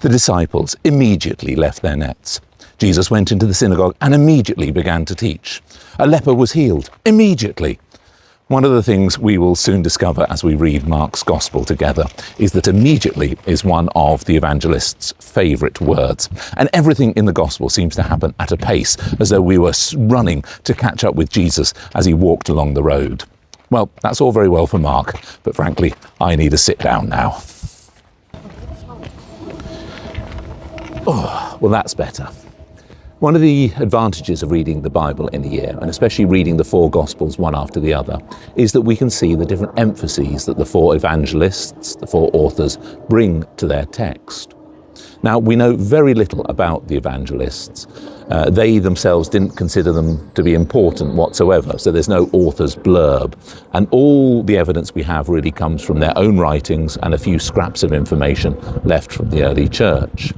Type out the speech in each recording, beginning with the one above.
The disciples immediately left their nets. Jesus went into the synagogue and immediately began to teach. A leper was healed immediately. One of the things we will soon discover as we read Mark's Gospel together is that immediately is one of the evangelist's favourite words. And everything in the Gospel seems to happen at a pace, as though we were running to catch up with Jesus as he walked along the road. Well, that's all very well for Mark, but frankly, I need a sit down now. Oh, well, that's better. One of the advantages of reading the Bible in a year, and especially reading the four Gospels one after the other, is that we can see the different emphases that the four evangelists, the four authors, bring to their text. Now, we know very little about the evangelists. They themselves didn't consider them to be important whatsoever, so there's no author's blurb. And all the evidence we have really comes from their own writings and a few scraps of information left from the early church.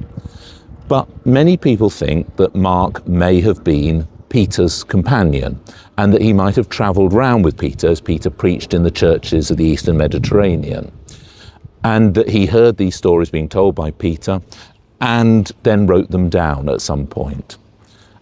But many people think that Mark may have been Peter's companion, and that he might have travelled round with Peter as Peter preached in the churches of the Eastern Mediterranean, and that he heard these stories being told by Peter and then wrote them down at some point.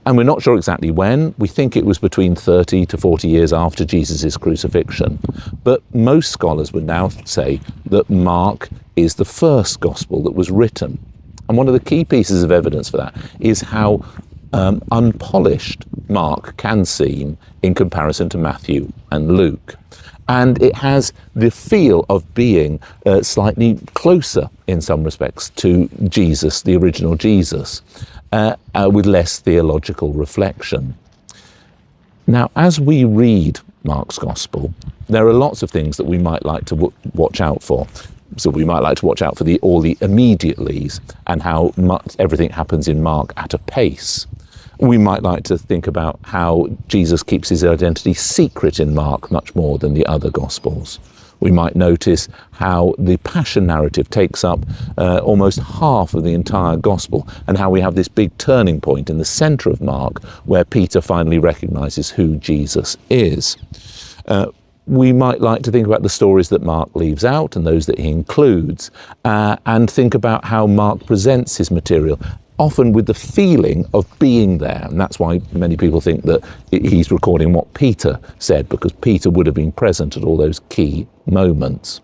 And we're not sure exactly when. We think it was between 30 to 40 years after Jesus' crucifixion. But most scholars would now say that Mark is the first gospel that was written. And one of the key pieces of evidence for that is how unpolished Mark can seem in comparison to Matthew and Luke. And it has the feel of being slightly closer in some respects to Jesus, the original Jesus, with less theological reflection. Now, as we read Mark's Gospel, there are lots of things that we might like to watch out for. So we might like to watch out for all the immediatelys and how much everything happens in Mark at a pace. We might like to think about how Jesus keeps his identity secret in Mark much more than the other Gospels. We might notice how the Passion narrative takes up almost half of the entire Gospel, and how we have this big turning point in the centre of Mark where Peter finally recognises who Jesus is. We might like to think about the stories that Mark leaves out and those that he includes, and think about how Mark presents his material, often with the feeling of being there. And that's why many people think that he's recording what Peter said, because Peter would have been present at all those key moments.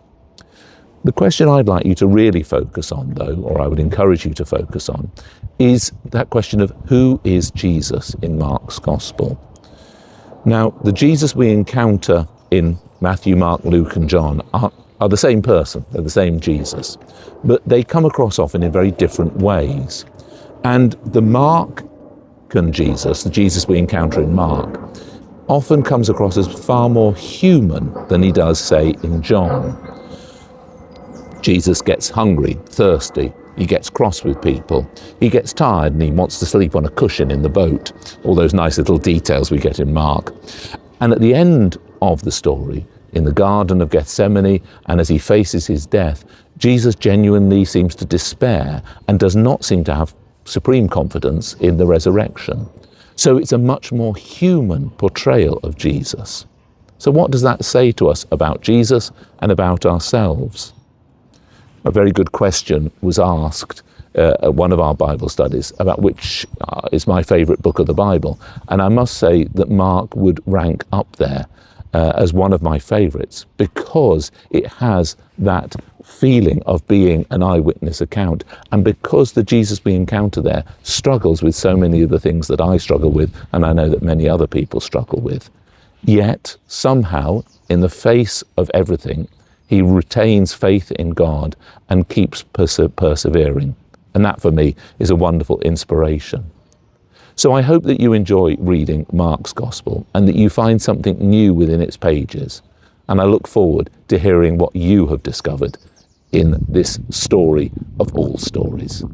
The question I'd like you to really focus on, though, or I would encourage you to focus on, is that question of who is Jesus in Mark's Gospel. Now, the Jesus we encounter in Matthew, Mark, Luke and John are the same person, they're the same Jesus, but they come across often in very different ways. And the Markan Jesus, the Jesus we encounter in Mark, often comes across as far more human than he does, say, in John. Jesus gets hungry, thirsty, he gets cross with people, he gets tired and he wants to sleep on a cushion in the boat, all those nice little details we get in Mark. And at the end of the story, in the Garden of Gethsemane, and as he faces his death, Jesus genuinely seems to despair and does not seem to have supreme confidence in the resurrection. So it's a much more human portrayal of Jesus. So what does that say to us about Jesus and about ourselves? A very good question was asked at one of our Bible studies about which is my favourite book of the Bible. And I must say that Mark would rank up there as one of my favourites, because it has that feeling of being an eyewitness account, and because the Jesus we encounter there struggles with so many of the things that I struggle with, and I know that many other people struggle with. Yet, somehow, in the face of everything, he retains faith in God and keeps persevering. And that, for me, is a wonderful inspiration. So I hope that you enjoy reading Mark's Gospel and that you find something new within its pages. And I look forward to hearing what you have discovered in this story of all stories.